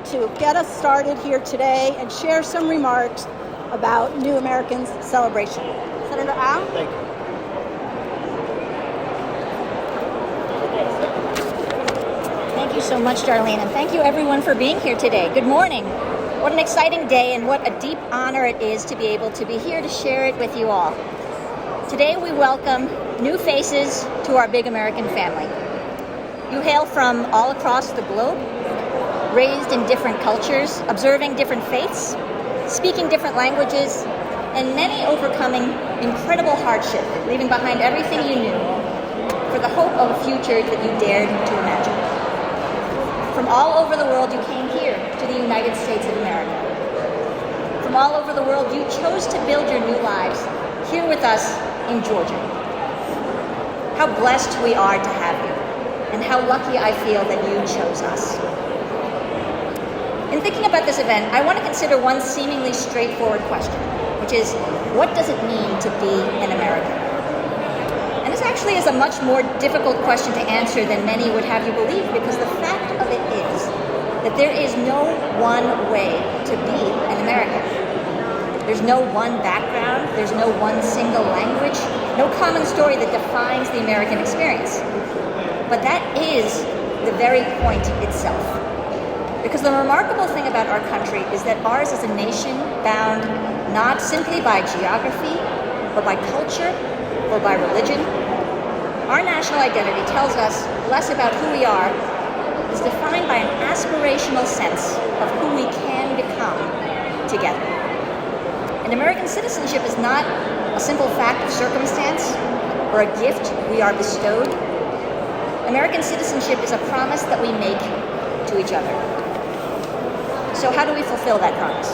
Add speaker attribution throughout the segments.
Speaker 1: to get us started here today and share some remarks about New Americans celebration. Senator Al?
Speaker 2: Thank you.
Speaker 3: Thank you so much, Darlene, and thank you everyone for being here today. Good morning. What an exciting day and what a deep honor it is to be able to be here to share it with you all. Today we welcome new faces to our big American family. You hail from all across the globe, raised in different cultures, observing different faiths, speaking different languages, and many overcoming incredible hardship, leaving behind everything you knew for the hope of a future that you dared to imagine. From all over the world, you came here to the United States of America. From all over the world, you chose to build your new lives here with us in Georgia. How blessed we are to have you, and how lucky I feel that you chose us. In thinking about this event, I want to consider one seemingly straightforward question, which is, what does it mean to be an American? And this actually is a much more difficult question to answer than many would have you believe, because the fact of it is that there is no one way to be an American. There's no one background, there's no one single language, no common story that defines the American experience. But that is the very point itself. Because the remarkable thing about our country is that ours is a nation bound not simply by geography, but by culture or by religion. Our national identity tells us less about who we are, is defined by an aspirational sense of who we can become together. And American citizenship is not a simple fact of circumstance or a gift we are bestowed. American citizenship is a promise that we make to each other. So how do we fulfill that promise?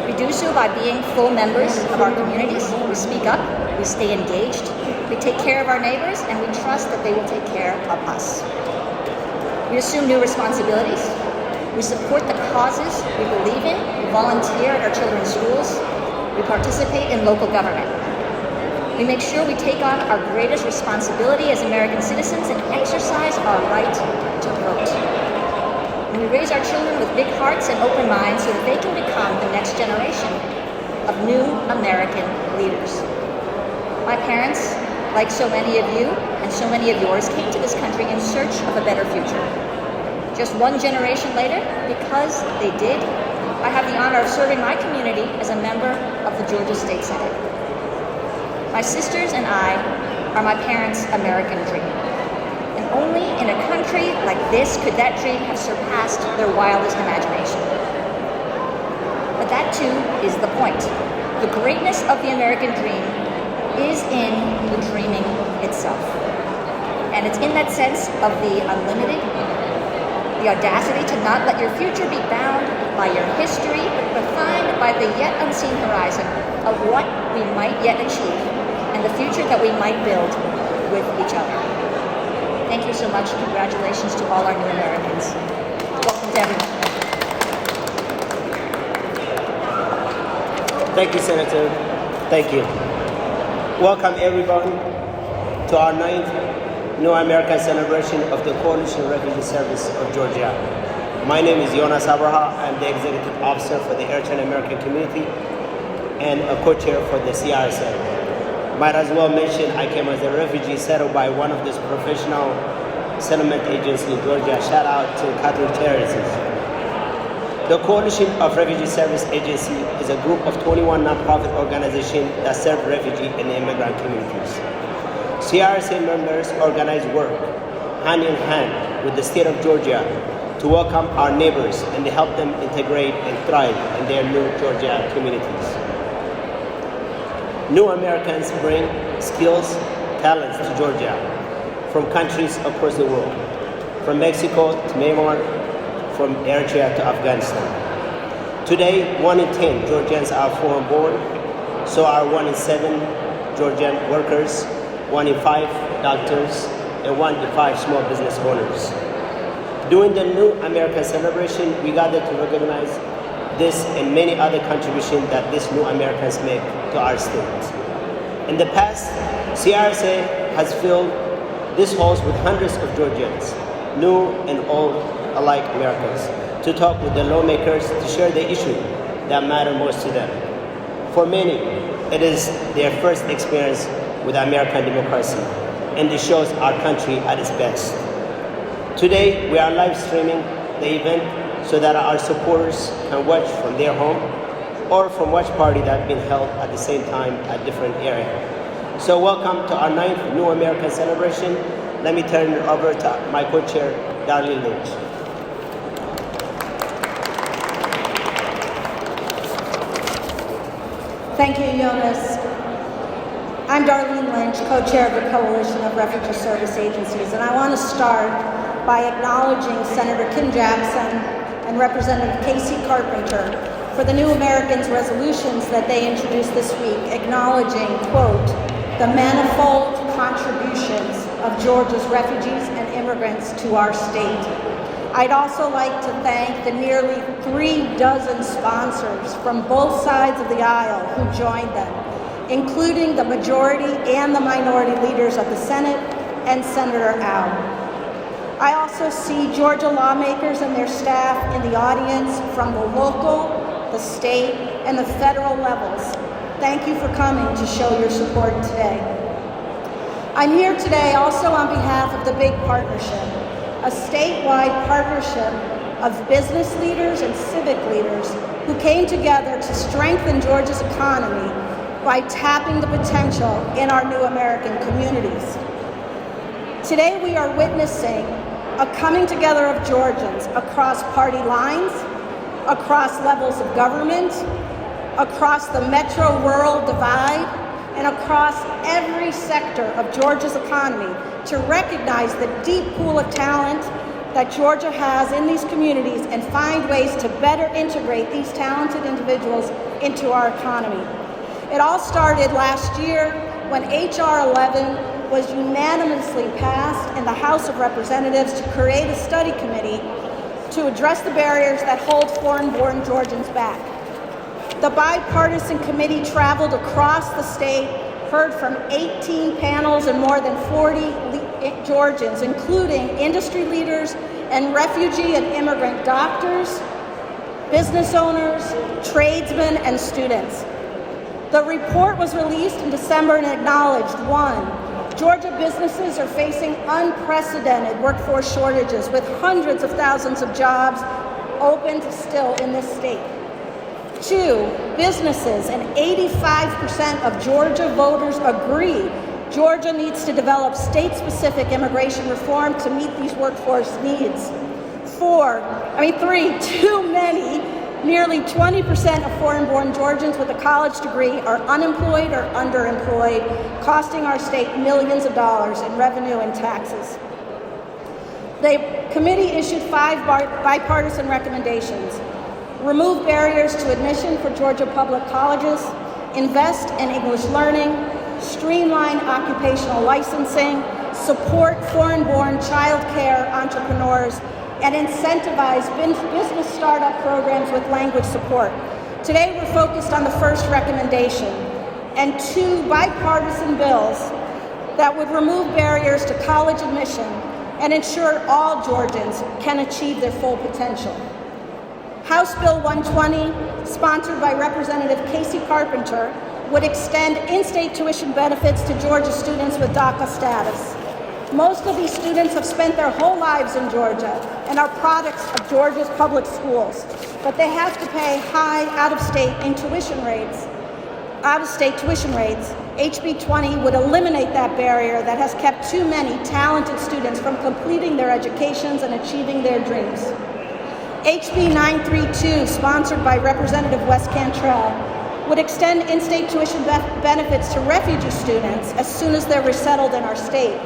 Speaker 3: We do so by being full members of our communities. We speak up, we stay engaged, we take care of our neighbors, and we trust that they will take care of us. We assume new responsibilities. We support the causes we believe in. We volunteer at our children's schools. We participate in local government. We make sure we take on our greatest responsibility as American citizens and exercise our right to vote. And we raise our children with big hearts and open minds so that they can become the next generation of new American leaders. My parents, like so many of you and so many of yours, came to this country in search of a better future. Just one generation later, because they did, I have the honor of serving my community as a member of the Georgia State Senate. My sisters and I are my parents' American dream. And only in a country like this could that dream have surpassed their wildest imagination. But that too is the point. The greatness of the American dream is in the dreaming itself. And it's in that sense of the unlimited, the audacity to not let your future be bound by your history, but defined by the yet unseen horizon of what we might yet achieve and the future that we might build with each other. Thank you so much. Congratulations to all our new Americans. Welcome to everyone.
Speaker 2: Thank you, Senator. Thank you. Welcome, everyone, to our 9th New American celebration of the Coalition Refugee Service of Georgia. My name is Yonas Abraha. I'm the Executive Officer for the Eritrean American Community and a co-chair for the CRSA. Might as well mention I came as a refugee settled by one of these professional settlement agencies in Georgia. Shout out to Catholic Charities. The Coalition of Refugee Service Agency is a group of 21 nonprofit organizations that serve refugee and immigrant communities. CRSA members organize work hand in hand with the state of Georgia to welcome our neighbors and to help them integrate and thrive in their new Georgia communities. New Americans bring skills, talents to Georgia from countries across the world, from Mexico to Myanmar, from Eritrea to Afghanistan. Today, 1 in 10 Georgians are foreign born, so are 1 in 7 Georgian workers, 1 in 5 doctors, and 1 in 5 small business owners. During the New American celebration, we gathered to recognize this and many other contributions that these new Americans make to our state. In the past, CRSA has filled this halls with hundreds of Georgians, new and old alike Americans, to talk with the lawmakers to share the issue that matter most to them. For many, it is their first experience with American democracy, and it shows our country at its best. Today, we are live streaming the event so that our supporters can watch from their home or from watch party that have been held at the same time at different areas. So welcome to our 9th New American celebration. Let me turn it over to my co-chair, Darlene Lynch.
Speaker 1: Thank you, Yonas. I'm Darlene Lynch, co-chair of the Coalition of Refugee Service Agencies, and I want to start by acknowledging Senator Kim Jackson and Representative Casey Carpenter for the New Americans resolutions that they introduced this week, acknowledging, quote, the manifold contributions of Georgia's refugees and immigrants to our state. I'd also like to thank the nearly 36 sponsors from both sides of the aisle who joined them, including the majority and the minority leaders of the Senate and Senator Al. I also see Georgia lawmakers and their staff in the audience from the local, the state, and the federal levels. Thank you for coming to show your support today. I'm here today also on behalf of the Big Partnership, a statewide partnership of business leaders and civic leaders who came together to strengthen Georgia's economy by tapping the potential in our new American communities. Today we are witnessing a coming together of Georgians across party lines, across levels of government, across the metro-rural divide, and across every sector of Georgia's economy to recognize the deep pool of talent that Georgia has in these communities and find ways to better integrate these talented individuals into our economy. It all started last year when H.R. 11 was unanimously passed in the House of Representatives to create a study committee to address the barriers that hold foreign-born Georgians back. The bipartisan committee traveled across the state, heard from 18 panels and more than 40 Georgians, including industry leaders and refugee and immigrant doctors, business owners, tradesmen, and students. The report was released in December and acknowledged, 1, Georgia businesses are facing unprecedented workforce shortages with hundreds of thousands of jobs open still in this state. 2, businesses and 85% of Georgia voters agree Georgia needs to develop state-specific immigration reform to meet these workforce needs. 3, too many. Nearly 20% of foreign-born Georgians with a college degree are unemployed or underemployed, costing our state millions of dollars in revenue and taxes. The committee issued 5 bipartisan recommendations. Remove barriers to admission for Georgia public colleges, invest in English learning, streamline occupational licensing, support foreign-born child care entrepreneurs, and incentivize business startup programs with language support. Today we're focused on the first recommendation and 2 bipartisan bills that would remove barriers to college admission and ensure all Georgians can achieve their full potential. House Bill 120, sponsored by Representative Casey Carpenter, would extend in-state tuition benefits to Georgia students with DACA status. Most of these students have spent their whole lives in Georgia and are products of Georgia's public schools, but they have to pay high out-of-state tuition rates. HB 20 would eliminate that barrier that has kept too many talented students from completing their educations and achieving their dreams. HB 932, sponsored by Representative Wes Cantrell, would extend in-state tuition benefits to refugee students as soon as they're resettled in our state.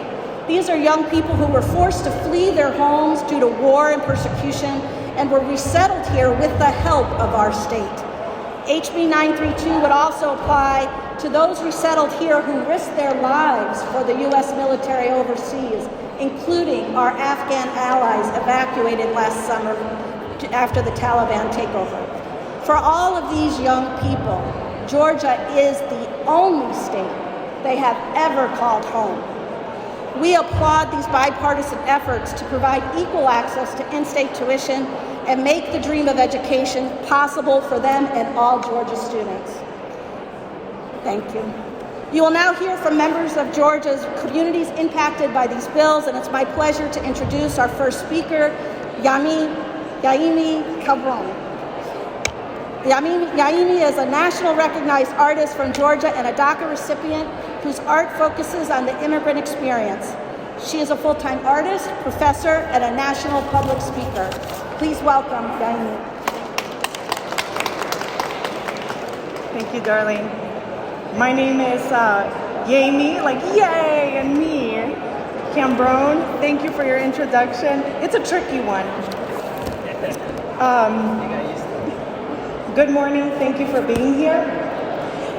Speaker 1: These are young people who were forced to flee their homes due to war and persecution and were resettled here with the help of our state. HB 932 would also apply to those resettled here who risked their lives for the U.S. military overseas, including our Afghan allies evacuated last summer after the Taliban takeover. For all of these young people, Georgia is the only state they have ever called home. We applaud these bipartisan efforts to provide equal access to in-state tuition and make the dream of education possible for them and all Georgia students. Thank you. You will now hear from members of Georgia's communities impacted by these bills, and it's my pleasure to introduce our first speaker, Yehimi Cambrón. Yehimi is a national recognized artist from Georgia and a DACA recipient whose art focuses on the immigrant experience. She is a full-time artist, professor, and a national public speaker. Please welcome Yehimi.
Speaker 4: Thank you, Darlene. My name is Yehimi, like yay, and me, Cambrón. Thank you for your introduction. It's a tricky one. Good morning, thank you for being here.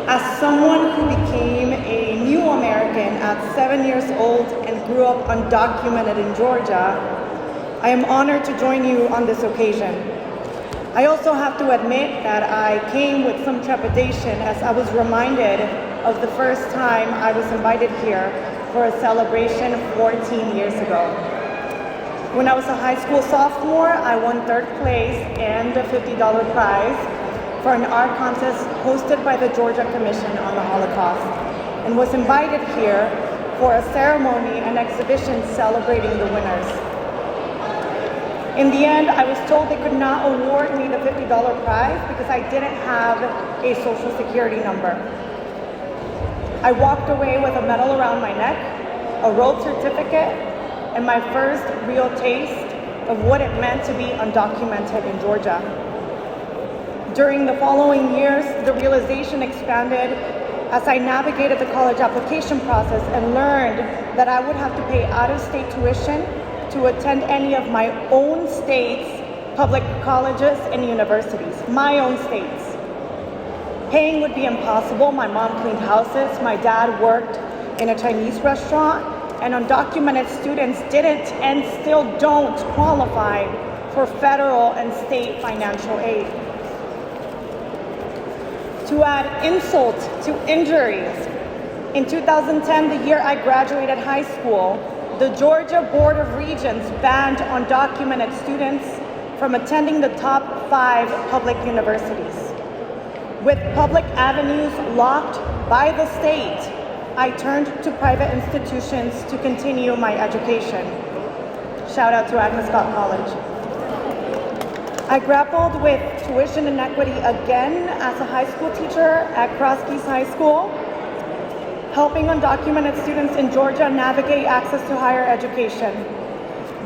Speaker 4: As someone who became a new American at 7 years old and grew up undocumented in Georgia, I am honored to join you on this occasion. I also have to admit that I came with some trepidation as I was reminded of the first time I was invited here for a celebration 14 years ago. When I was a high school sophomore, I won third place and a $50 prize for an art contest hosted by the Georgia Commission on the Holocaust, and was invited here for a ceremony and exhibition celebrating the winners. In the end, I was told they could not award me the $50 prize because I didn't have a social security number. I walked away with a medal around my neck, a road certificate, and my first real taste of what it meant to be undocumented in Georgia. During the following years, the realization expanded as I navigated the college application process and learned that I would have to pay out-of-state tuition to attend any of my own state's public colleges and universities, my own states. Paying would be impossible. My mom cleaned houses, my dad worked in a Chinese restaurant, and undocumented students didn't and still don't qualify for federal and state financial aid. To add insult to injury, in 2010, the year I graduated high school, the Georgia Board of Regents banned undocumented students from attending the top 5 public universities. With public avenues locked by the state, I turned to private institutions to continue my education. Shout out to Agnes Scott College. I grappled with tuition inequity again as a high school teacher at Cross Keys High School, helping undocumented students in Georgia navigate access to higher education.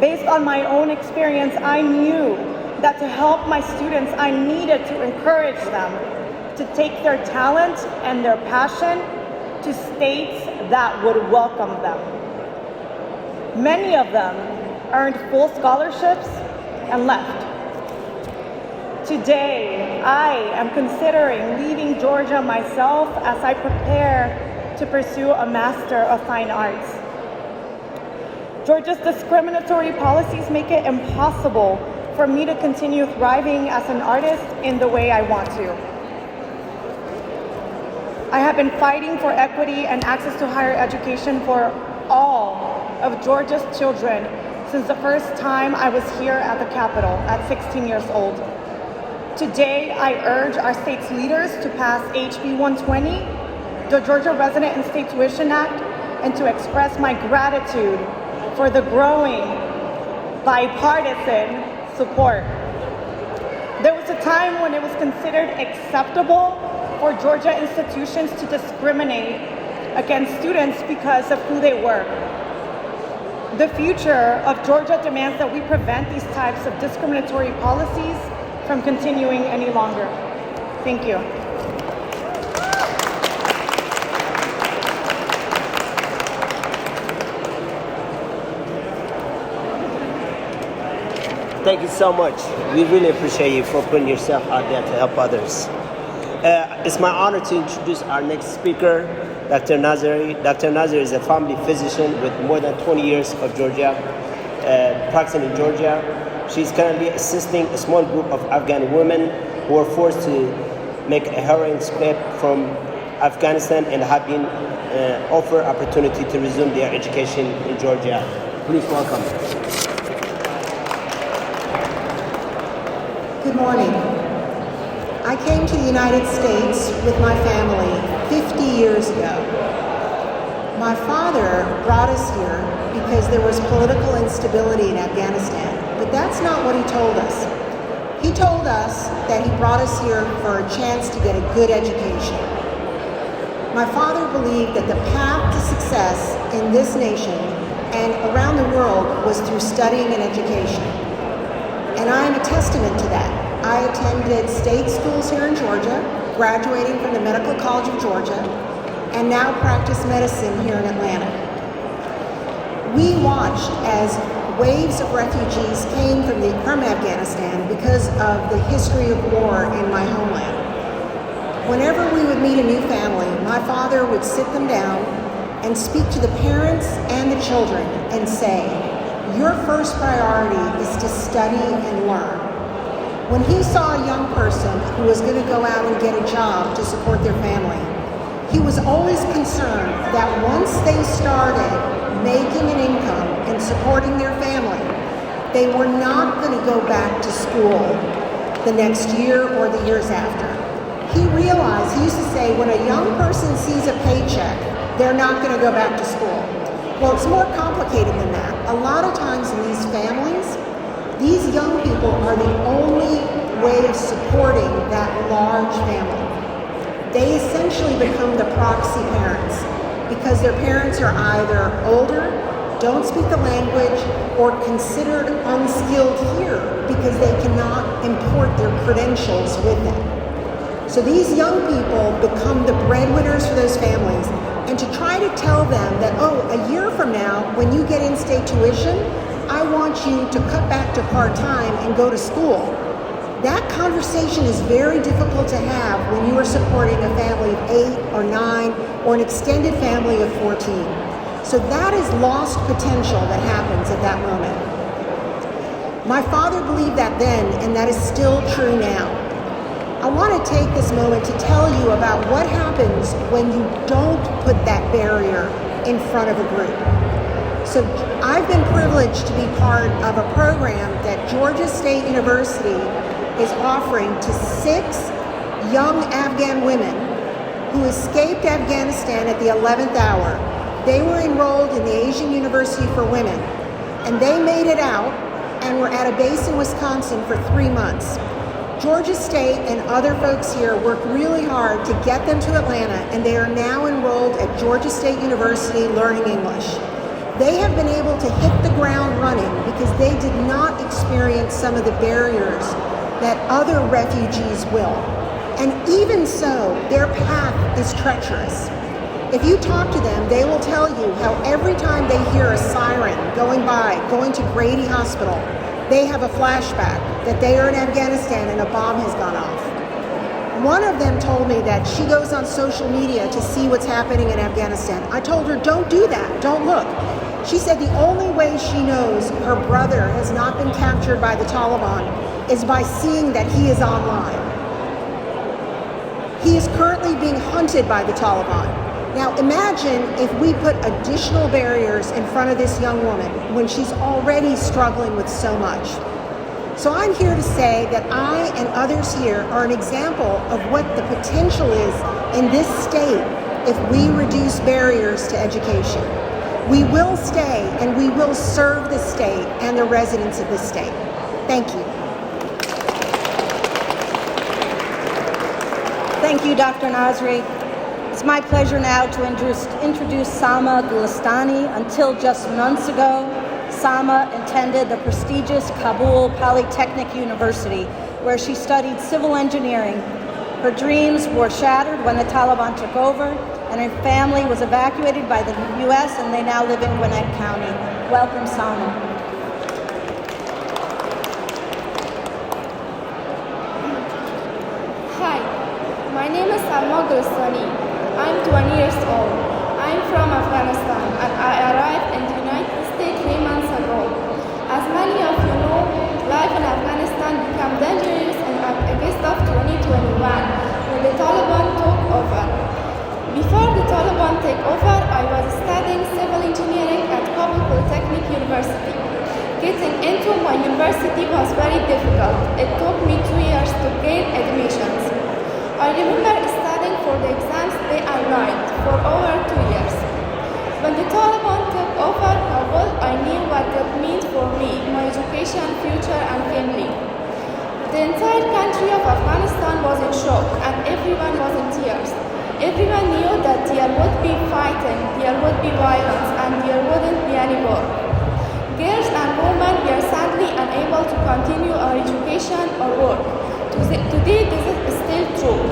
Speaker 4: Based on my own experience, I knew that to help my students, I needed to encourage them to take their talent and their passion to states that would welcome them. Many of them earned full scholarships and left. Today, I am considering leaving Georgia myself as I prepare to pursue a Master of Fine Arts. Georgia's discriminatory policies make it impossible for me to continue thriving as an artist in the way I want to. I have been fighting for equity and access to higher education for all of Georgia's children since the first time I was here at the Capitol at 16 years old. Today, I urge our state's leaders to pass HB 120, the Georgia Resident and State Tuition Act, and to express my gratitude for the growing bipartisan support. There was a time when it was considered acceptable for Georgia institutions to discriminate against students because of who they were. The future of Georgia demands that we prevent these types of discriminatory policies from continuing any longer. Thank you.
Speaker 2: Thank you so much. We really appreciate you for putting yourself out there to help others. It's my honor to introduce our next speaker, Dr. Nassery. Dr. Nassery is a family physician with more than 20 years of practicing in Georgia. She's currently assisting a small group of Afghan women who were forced to make a heroin escape from Afghanistan and have been offered opportunity to resume their education in Georgia. Please welcome.
Speaker 5: morning. I came to the United States with my family 50 years ago. My father brought us here because there was political instability in Afghanistan, but that's not what he told us. He told us that he brought us here for a chance to get a good education. My father believed that the path to success in this nation and around the world was through studying and education. And I am a testament to that. I attended state schools here in Georgia, graduating from the Medical College of Georgia, and now practice medicine here in Atlanta. We watched as waves of refugees came from Afghanistan because of the history of war in my homeland. Whenever we would meet a new family, my father would sit them down and speak to the parents and the children and say, your first priority is to study and learn. When he saw a young person who was going to go out and get a job to support their family, he was always concerned that once they started making an income and supporting their family, they were not going to go back to school the next year or the years after. He realized, he used to say, when a young person sees a paycheck, they're not going to go back to school. Well, it's more complicated than that. A lot of times in these families, these young people are the only way of supporting that large family. They essentially become the proxy parents because their parents are either older, don't speak the language, or considered unskilled here because they cannot import their credentials with them. So these young people become the breadwinners for those families. And to try to tell them that, oh, a year from now, when you get in-state tuition, I want you to cut back to part-time and go to school. That conversation is very difficult to have when you are supporting a family of 8 or 9 or an extended family of 14. So that is lost potential that happens at that moment. My father believed that then, and that is still true now. I want to take this moment to tell you about what happens when you don't put that barrier in front of a group. So I've been privileged to be part of a program that Georgia State University is offering to 6 young Afghan women who escaped Afghanistan at the 11th hour. They were enrolled in the Asian University for Women, and they made it out and were at a base in Wisconsin for 3 months. Georgia State and other folks here worked really hard to get them to Atlanta, and they are now enrolled at Georgia State University learning English. They have been able to hit the ground running because they did not experience some of the barriers that other refugees will. And even so, their path is treacherous. If you talk to them, they will tell you how every time they hear a siren going by, going to Grady Hospital, they have a flashback that they are in Afghanistan and a bomb has gone off. One of them told me that she goes on social media to see what's happening in Afghanistan. I told her, don't do that, don't look. She said the only way she knows her brother has not been captured by the Taliban is by seeing that he is online. He is currently being hunted by the Taliban. Now imagine if we put additional barriers in front of this young woman when she's already struggling with so much. So I'm here to say that I and others here are an example of what the potential is in this state if we reduce barriers to education. We will stay and we will serve the state and the residents of this state. Thank you.
Speaker 1: Thank you, Dr. Nassery. It's my pleasure now to introduce Salma Gulistani. Until just months ago, Salma attended the prestigious Kabul Polytechnic University, where she studied civil engineering. Her dreams were shattered when the Taliban took over, and her family was evacuated by the U.S., and they now live in Gwinnett County. Welcome, Salma.
Speaker 6: Hi, my name is Salma Gulistani. I'm 20 years old. I'm from Afghanistan and I arrived in the United States 3 months ago. As many of you know, life in Afghanistan became dangerous in August of 2021 when the Taliban took over. Before the Taliban took over, I was studying civil engineering at Kabul Polytechnic University. Getting into my university was very difficult. It took me 2 years to gain admissions. I remember studying for the exams day and night for over 2 years. When the Taliban took over Kabul, I knew what that meant for me, my education, future, and family. The entire country of Afghanistan was in shock, and everyone was in tears. Everyone knew that there would be fighting, there would be violence, and there wouldn't be any war. Girls and women were sadly unable to continue our education or work. Today, this is still true.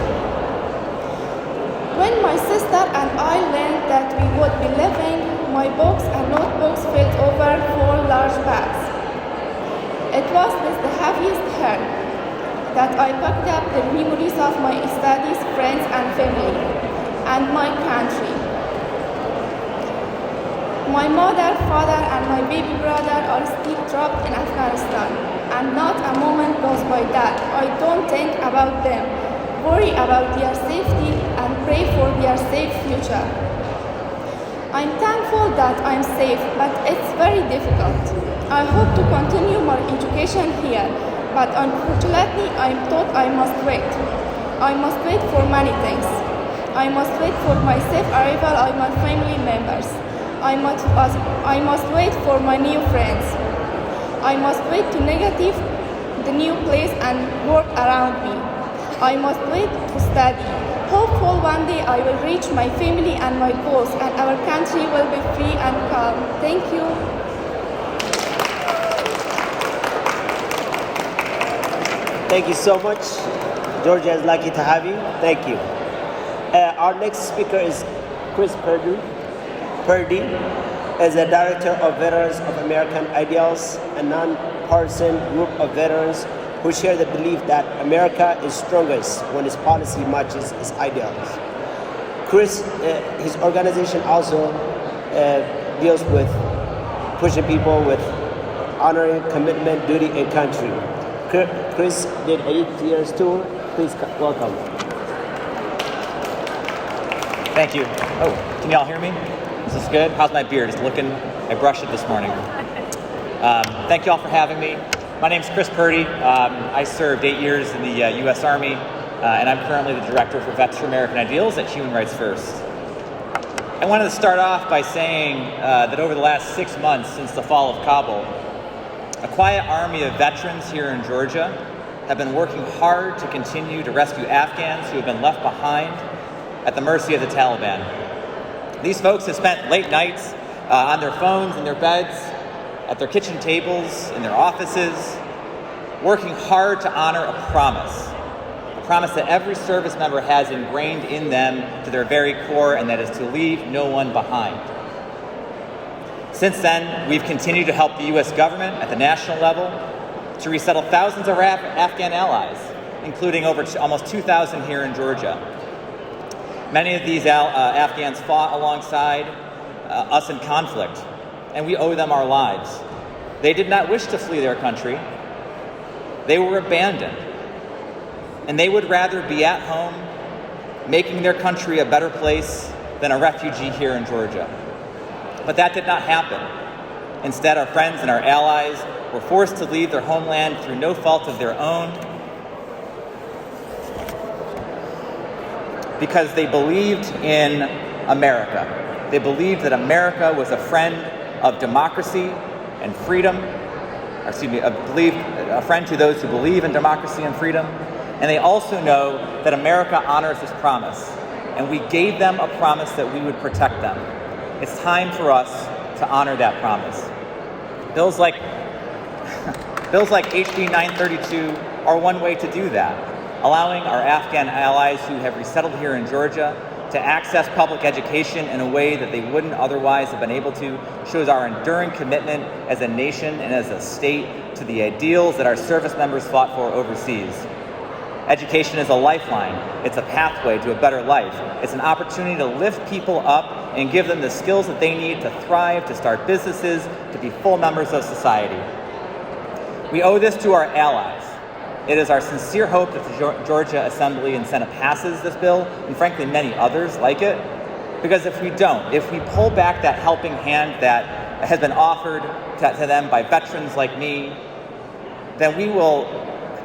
Speaker 6: When my sister and I learned that we would be leaving, my books and notebooks filled over 4 large bags. It was with the heaviest heart that I packed up the memories of my studies, friends, and family, and my country. My mother, father, and my baby brother are still trapped in Afghanistan, and not a moment goes by that I don't think about them, worry about their safety, and pray for their safe future. I'm thankful that I'm safe, but it's very difficult. I hope to continue my education here, but unfortunately I'm told I must wait. I must wait for many things. I must wait for my safe arrival of my family members. I must wait for my new friends. I must wait to negative the new place and work around me. I must wait to study. Hopeful one day I will reach my family and my goals, and our country will be free and calm. Thank you.
Speaker 2: Thank you so much. Georgia is lucky to have you. Thank you. Our next speaker is Chris Purdy. Purdy is the Director of Veterans of American Ideals, a non-partisan group of veterans who share the belief that America is strongest when its policy matches its ideals. Chris, his organization also deals with pushing people with honoring commitment, duty, and country. Chris did 8 years tour. Please welcome.
Speaker 7: Thank you. Oh, can y'all hear me? Is this good? How's my beard? It's looking, I brushed it this morning. Thank you all for having me. My name's Chris Purdy. I served 8 years in the U.S. Army, and I'm currently the Director for Vets for American Ideals at Human Rights First. I wanted to start off by saying that over the last 6 months since the fall of Kabul, a quiet army of veterans here in Georgia have been working hard to continue to rescue Afghans who have been left behind at the mercy of the Taliban. These folks have spent late nights on their phones, in their beds, at their kitchen tables, in their offices, working hard to honor a promise that every service member has ingrained in them to their very core, and that is to leave no one behind. Since then, we've continued to help the U.S. government at the national level to resettle thousands of Afghan allies, including almost 2,000 here in Georgia. Many of these Afghans fought alongside us in conflict, and we owe them our lives. They did not wish to flee their country. They were abandoned, and they would rather be at home, making their country a better place than a refugee here in Georgia. But that did not happen. Instead, our friends and our allies were forced to leave their homeland through no fault of their own, because they believed in America. They believed that America was a friend of democracy and freedom, a friend to those who believe in democracy and freedom. And they also know that America honors this promise, and we gave them a promise that we would protect them. It's time for us to honor that promise. Bills like HB 932 are one way to do that, allowing our Afghan allies who have resettled here in Georgia to access public education in a way that they wouldn't otherwise have been able to shows our enduring commitment as a nation and as a state to the ideals that our service members fought for overseas. Education is a lifeline. It's a pathway to a better life. It's an opportunity to lift people up and give them the skills that they need to thrive, to start businesses, to be full members of society. We owe this to our allies. It is our sincere hope that the Georgia Assembly and Senate passes this bill, and frankly many others like it, because if we don't, if we pull back that helping hand that has been offered to them by veterans like me, then we will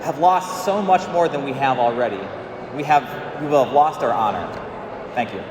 Speaker 7: have lost so much more than we have already. We will have lost our honor. Thank you.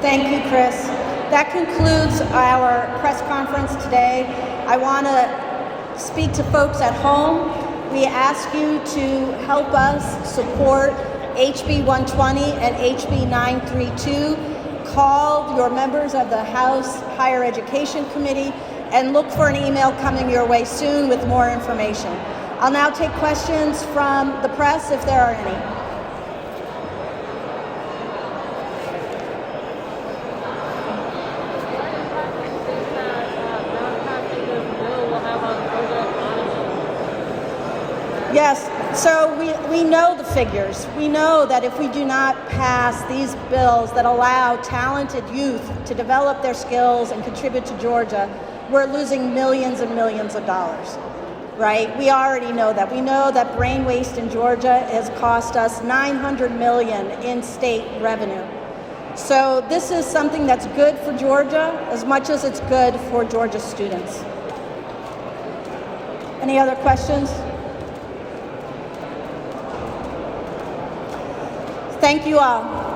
Speaker 1: Thank you, Chris. That concludes our press conference today. I want to speak to folks at home. We ask you to help us support HB 120 and HB 932. Call your members of the House Higher Education Committee and look for an email coming your way soon with more information. I'll now take questions from the press if there are any. Yes, so we know the figures. We know that if we do not pass these bills that allow talented youth to develop their skills and contribute to Georgia, we're losing millions and millions of dollars, right? We already know that. We know that brain waste in Georgia has cost us $900 million in state revenue. So this is something that's good for Georgia as much as it's good for Georgia students. Any other questions? Thank you all.